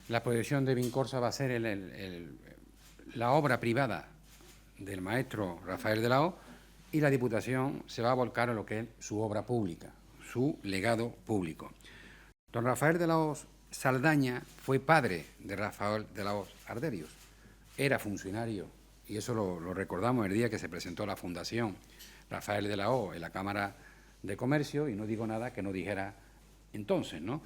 La exposición de Vincorsa va a ser la obra privada del maestro Rafael de la O, y la Diputación se va a volcar a lo que es su obra pública, su legado público. Don Rafael de la O Saldaña fue padre de Rafael de la O Arderius. Era funcionario, y eso lo recordamos el día que se presentó la Fundación Rafael de la O en la Cámara de Comercio, y no digo nada que no dijera entonces, ¿no?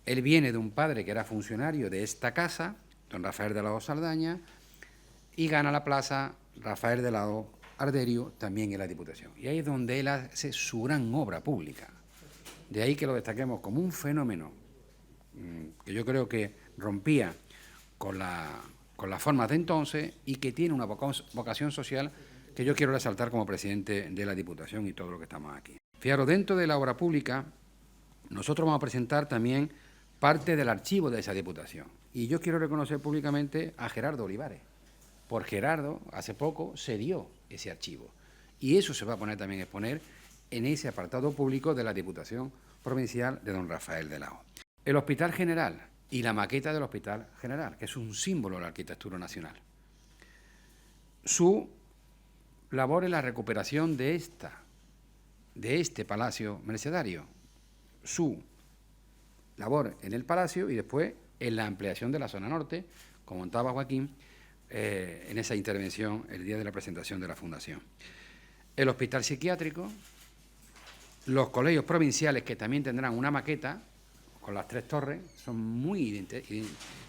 Él viene de un padre que era funcionario de esta casa, don Rafael de la O Saldaña, y gana la plaza Rafael de la O Arderio también en la Diputación. Y ahí es donde él hace su gran obra pública. De ahí que lo destaquemos como un fenómeno que yo creo que rompía con las formas de entonces y que tiene una vocación social que yo quiero resaltar como presidente de la Diputación y todo lo que estamos aquí. Fijaros, dentro de la obra pública, nosotros vamos a presentar también parte del archivo de esa Diputación. Y yo quiero reconocer públicamente a Gerardo Olivares. Por Gerardo, hace poco, se dio ese archivo. Y eso se va a poner también a exponer en ese apartado público de la Diputación Provincial de don Rafael de la O. El Hospital General y la maqueta del Hospital General, que es un símbolo de la arquitectura nacional. Su labor en la recuperación de este palacio mercedario. Su labor en el palacio y después en la ampliación de la zona norte, como contaba Joaquín, en esa intervención el día de la presentación de la Fundación. El hospital psiquiátrico, los colegios provinciales que también tendrán una maqueta con las 3 torres, son muy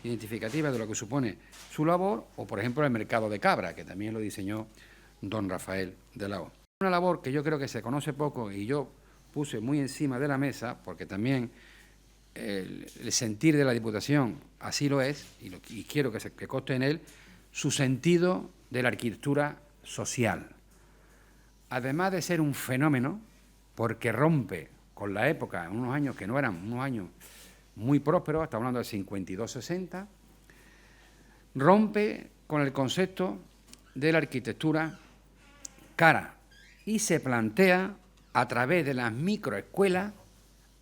identificativas de lo que supone su labor, o por ejemplo el mercado de Cabra, que también lo diseñó don Rafael de la O. Una labor que yo creo que se conoce poco y yo puse muy encima de la mesa, porque también el sentir de la Diputación así lo es, y quiero que conste en él, su sentido de la arquitectura social. Además de ser un fenómeno, porque rompe con la época, en unos años que no eran unos años muy prósperos, estamos hablando del 52-60, rompe con el concepto de la arquitectura cara y se plantea a través de las microescuelas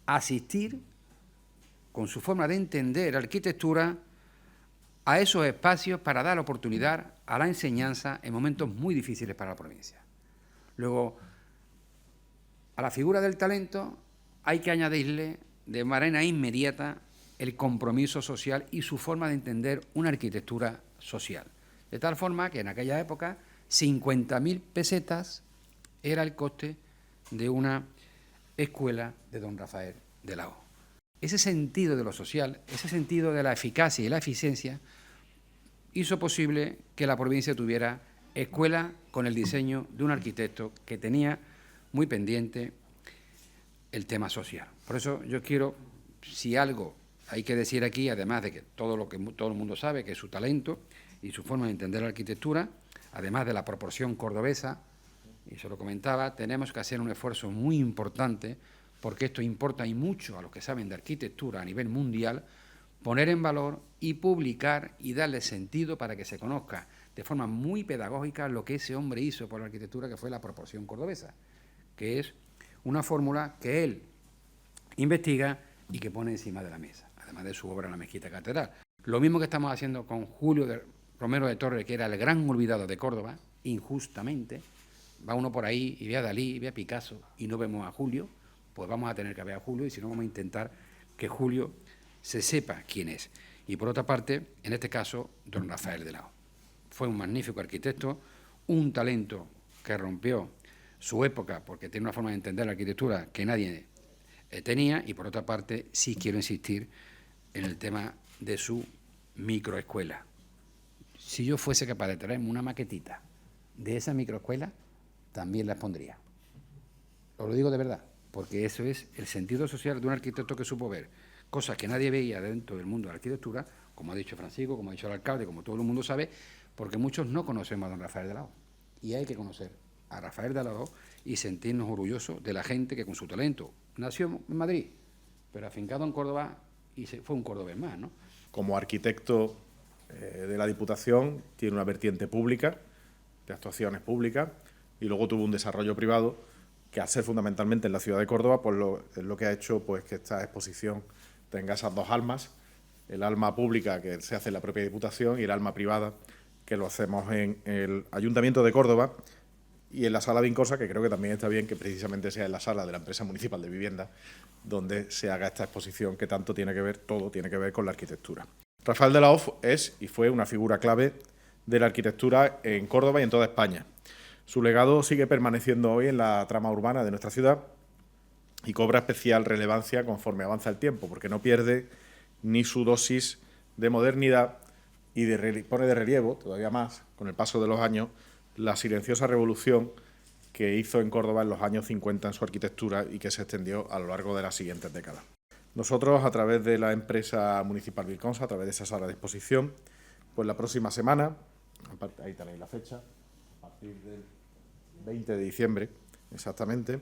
asistir, con su forma de entender la arquitectura, a esos espacios para dar oportunidad a la enseñanza en momentos muy difíciles para la provincia. Luego, a la figura del talento hay que añadirle de manera inmediata el compromiso social y su forma de entender una arquitectura social. De tal forma que en aquella época 50.000 pesetas era el coste de una escuela de don Rafael de la O. Ese sentido de lo social, ese sentido de la eficacia y la eficiencia, hizo posible que la provincia tuviera escuela con el diseño de un arquitecto que tenía muy pendiente el tema social. Por eso yo quiero, si algo hay que decir aquí, además de que todo el mundo sabe, que es su talento y su forma de entender la arquitectura, además de la proporción cordobesa, y se lo comentaba, tenemos que hacer un esfuerzo muy importante, porque esto importa y mucho a los que saben de arquitectura a nivel mundial, poner en valor y publicar y darle sentido para que se conozca de forma muy pedagógica lo que ese hombre hizo por la arquitectura, que fue la proporción cordobesa, que es una fórmula que él investiga y que pone encima de la mesa, además de su obra La Mezquita Catedral. Lo mismo que estamos haciendo con Julio Romero de Torres, que era el gran olvidado de Córdoba, injustamente. Va uno por ahí y ve a Dalí, ve a Picasso y no vemos a Julio, pues vamos a tener que ver a Julio, y si no vamos a intentar que Julio se sepa quién es. Y por otra parte, en este caso, don Rafael de la O. Fue un magnífico arquitecto, un talento que rompió su época porque tiene una forma de entender la arquitectura que nadie tenía, y por otra parte sí quiero insistir en el tema de su microescuela. Si yo fuese capaz de traerme una maquetita de esa microescuela, también la expondría. Os lo digo de verdad, porque eso es el sentido social de un arquitecto que supo ver cosas que nadie veía dentro del mundo de la arquitectura, como ha dicho Francisco, como ha dicho el alcalde, como todo el mundo sabe, porque muchos no conocemos a don Rafael de la O. Y hay que conocer a Rafael de la O y sentirnos orgullosos de la gente que con su talento nació en Madrid, pero afincado en Córdoba y fue un cordobés más, ¿no? Como arquitecto de la Diputación tiene una vertiente pública, de actuaciones públicas, y luego tuvo un desarrollo privado que, al ser fundamentalmente en la ciudad de Córdoba, pues es lo que ha hecho pues que esta exposición tenga esas dos almas, el alma pública que se hace en la propia Diputación y el alma privada que lo hacemos en el Ayuntamiento de Córdoba y en la Sala Vincosa, que creo que también está bien que precisamente sea en la sala de la Empresa Municipal de Vivienda donde se haga esta exposición que tanto tiene que ver, todo tiene que ver con la arquitectura. Rafael de la Hoz es y fue una figura clave de la arquitectura en Córdoba y en toda España. Su legado sigue permaneciendo hoy en la trama urbana de nuestra ciudad y cobra especial relevancia conforme avanza el tiempo, porque no pierde ni su dosis de modernidad y pone de relieve, todavía más, con el paso de los años, la silenciosa revolución que hizo en Córdoba en los años 50 en su arquitectura y que se extendió a lo largo de las siguientes décadas. Nosotros, a través de la empresa municipal Vilconsa, a través de esa sala de exposición, pues la próxima semana, ahí tenéis la fecha, a partir del 20 de diciembre, exactamente,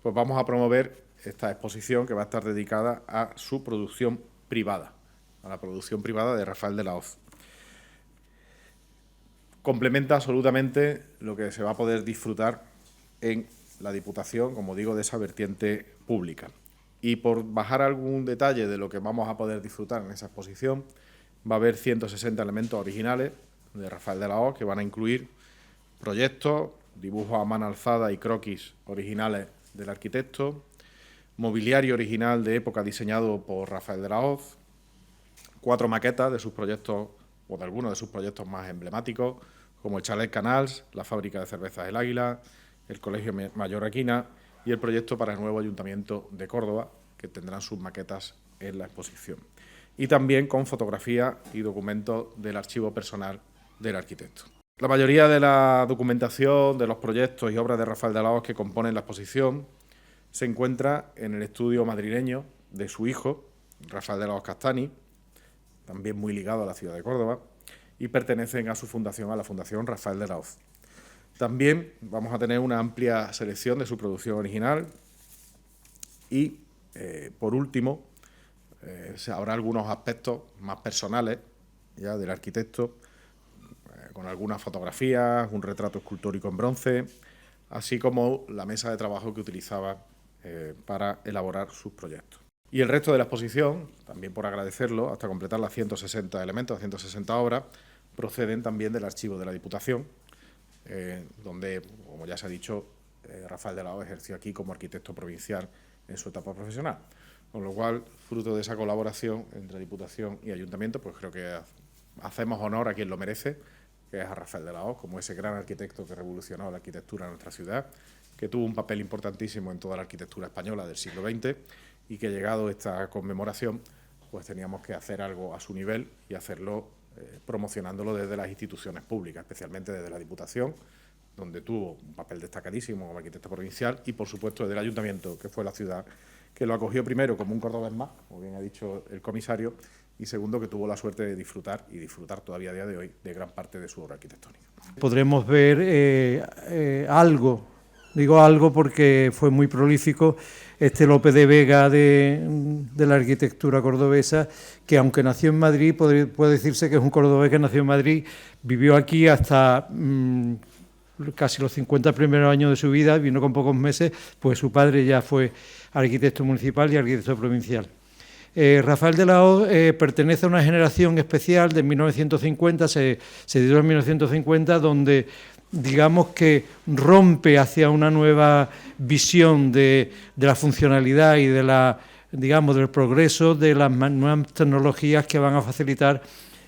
pues vamos a promover esta exposición que va a estar dedicada a su producción privada, a la producción privada de Rafael de la Hoz. Complementa absolutamente lo que se va a poder disfrutar en la Diputación, como digo, de esa vertiente pública. Y por bajar algún detalle de lo que vamos a poder disfrutar en esa exposición, va a haber 160 elementos originales de Rafael de la Hoz que van a incluir proyectos, dibujos a mano alzada y croquis originales del arquitecto, mobiliario original de época diseñado por Rafael de la Hoz, 4 maquetas de sus proyectos o de algunos de sus proyectos más emblemáticos, como el Chalet Canals, la fábrica de cervezas El Águila, el Colegio Mayor Aquina y el proyecto para el nuevo Ayuntamiento de Córdoba, que tendrán sus maquetas en la exposición. Y también con fotografía y documentos del archivo personal del arquitecto. La mayoría de la documentación de los proyectos y obras de Rafael de la Hoz que componen la exposición se encuentra en el estudio madrileño de su hijo, Rafael de la Hoz Castani, también muy ligado a la ciudad de Córdoba, y pertenecen a su fundación, a la Fundación Rafael de la Hoz. También vamos a tener una amplia selección de su producción original y, por último, habrá algunos aspectos más personales ya del arquitecto, con algunas fotografías, un retrato escultórico en bronce, así como la mesa de trabajo que utilizaba para elaborar sus proyectos. Y el resto de la exposición, también por agradecerlo, hasta completar las 160 elementos, 160 obras, proceden también del archivo de la Diputación, donde, como ya se ha dicho, Rafael de la Hoz ejerció aquí como arquitecto provincial en su etapa profesional. Con lo cual, fruto de esa colaboración entre Diputación y Ayuntamiento, pues creo que hacemos honor a quien lo merece, que es a Rafael de la Hoz, como ese gran arquitecto que revolucionó la arquitectura en nuestra ciudad, que tuvo un papel importantísimo en toda la arquitectura española del siglo XX y que, llegado esta conmemoración, pues teníamos que hacer algo a su nivel y hacerlo promocionándolo desde las instituciones públicas, especialmente desde la Diputación, donde tuvo un papel destacadísimo como arquitecto provincial, y, por supuesto, desde el Ayuntamiento, que fue la ciudad que lo acogió primero como un cordobés más, como bien ha dicho el comisario, y segundo, que tuvo la suerte de disfrutar, y disfrutar todavía a día de hoy, de gran parte de su obra arquitectónica. Podremos ver algo, digo algo porque fue muy prolífico, este Lope de Vega de la arquitectura cordobesa, que aunque nació en Madrid, puede decirse que es un cordobés que nació en Madrid, vivió aquí hasta casi los 50 primeros años de su vida, vino con pocos meses, pues su padre ya fue arquitecto municipal y arquitecto provincial. Rafael de la Hoz pertenece a una generación especial de 1950, se tituló en 1950, donde digamos que rompe hacia una nueva visión de la funcionalidad y del progreso de las nuevas tecnologías que van a facilitar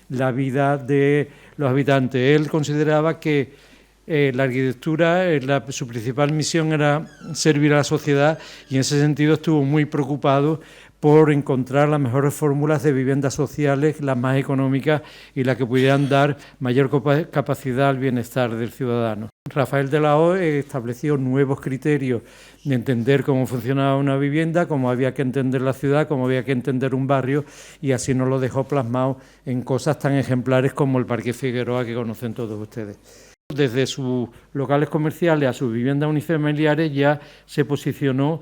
la vida de los habitantes. Él consideraba que la arquitectura, su principal misión era servir a la sociedad, y en ese sentido estuvo muy preocupado por encontrar las mejores fórmulas de viviendas sociales, las más económicas y las que pudieran dar mayor capacidad al bienestar del ciudadano. Rafael de la Hoz estableció nuevos criterios de entender cómo funcionaba una vivienda, cómo había que entender la ciudad, cómo había que entender un barrio, y así nos lo dejó plasmado en cosas tan ejemplares como el Parque Figueroa, que conocen todos ustedes. Desde sus locales comerciales a sus viviendas unifamiliares ya se posicionó,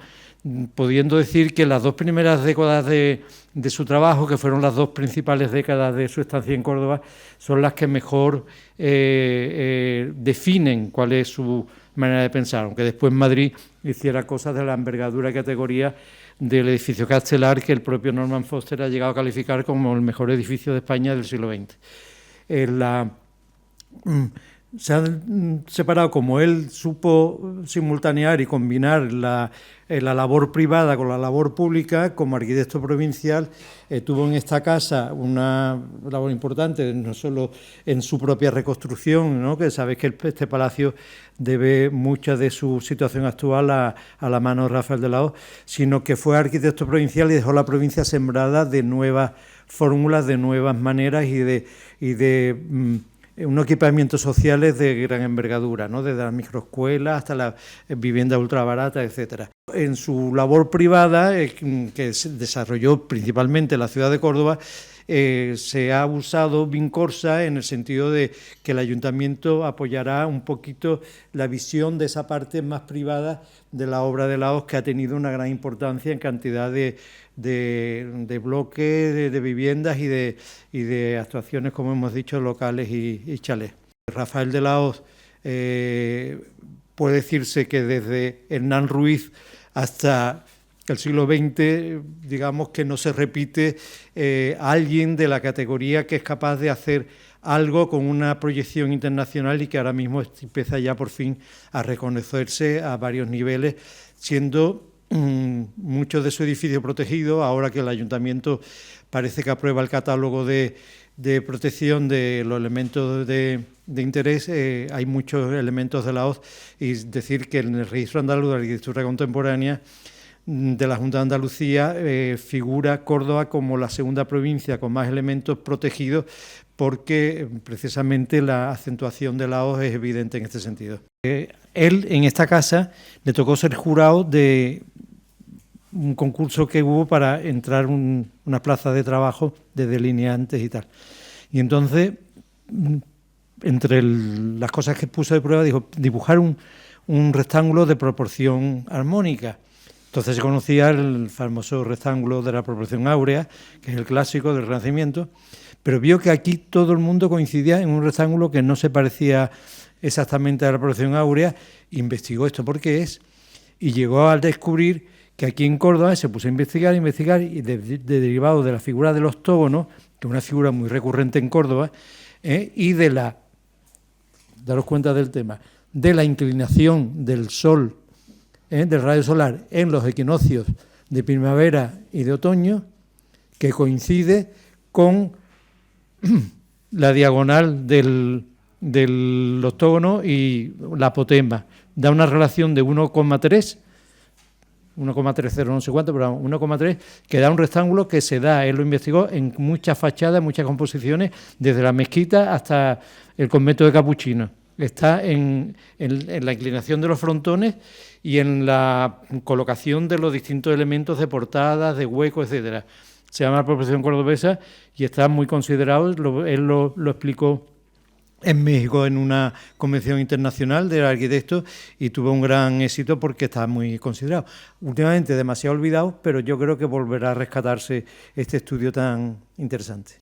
pudiendo decir que las 2 primeras décadas de su trabajo, que fueron las 2 principales décadas de su estancia en Córdoba, son las que mejor definen cuál es su manera de pensar, aunque después Madrid hiciera cosas de la envergadura y categoría del edificio Castelar, que el propio Norman Foster ha llegado a calificar como el mejor edificio de España del siglo XX. Se han separado, como él supo simultanear y combinar la labor privada con la labor pública. Como arquitecto provincial tuvo en esta casa una labor importante, no solo en su propia reconstrucción, ¿no?, que sabéis que este palacio debe mucha de su situación actual a la mano de Rafael de la Hoz, sino que fue arquitecto provincial y dejó la provincia sembrada de nuevas fórmulas, de nuevas maneras y de unos equipamientos sociales de gran envergadura, ¿no?, desde las microescuelas hasta las viviendas ultrabaratas, etcétera. En su labor privada, que se desarrolló principalmente en la ciudad de Córdoba, se ha usado Vincorsa en el sentido de que el ayuntamiento apoyará un poquito la visión de esa parte más privada de la obra de la Hoz, que ha tenido una gran importancia en cantidad de bloques, de viviendas y de actuaciones, como hemos dicho, locales y chalés. Rafael de la Hoz puede decirse que desde Hernán Ruiz hasta el siglo XX, digamos que no se repite alguien de la categoría que es capaz de hacer algo con una proyección internacional y que ahora mismo empieza ya por fin a reconocerse a varios niveles, siendo muchos de su edificio protegido. Ahora que el ayuntamiento parece que aprueba el catálogo de protección de los elementos de interés, hay muchos elementos de la Hoz, y decir que en el Registro Andaluz de Arquitectura Contemporánea de la Junta de Andalucía figura Córdoba como la segunda provincia con más elementos protegidos, porque precisamente la acentuación de la Hoz es evidente en este sentido. Él, en esta casa, le tocó ser jurado de un concurso que hubo para entrar una plaza de trabajo de delineantes y tal. Y entonces, entre las cosas que puso de prueba, dijo dibujar un rectángulo de proporción armónica. Entonces se conocía el famoso rectángulo de la proporción áurea, que es el clásico del Renacimiento, pero vio que aquí todo el mundo coincidía en un rectángulo que no se parecía exactamente a la proporción áurea. Investigó esto por qué es, y llegó a descubrir que aquí en Córdoba se puso a investigar, y derivado de la figura del octógono, que es una figura muy recurrente en Córdoba, y daros cuenta del tema, de la inclinación del Sol, del rayo solar en los equinoccios de primavera y de otoño, que coincide con la diagonal del octógono y la apotema. Da una relación de 1,3, 1,30 no sé cuánto, pero 1,3, que da un rectángulo que se da, él lo investigó, en muchas fachadas, muchas composiciones, desde la mezquita hasta el convento de Capuchinos. Está en la inclinación de los frontones y en la colocación de los distintos elementos de portadas, de huecos, etcétera. Se llama la proporción cordobesa y está muy considerado. Él lo explicó en México en una convención internacional de arquitectos y tuvo un gran éxito porque está muy considerado. Últimamente demasiado olvidado, pero yo creo que volverá a rescatarse este estudio tan interesante.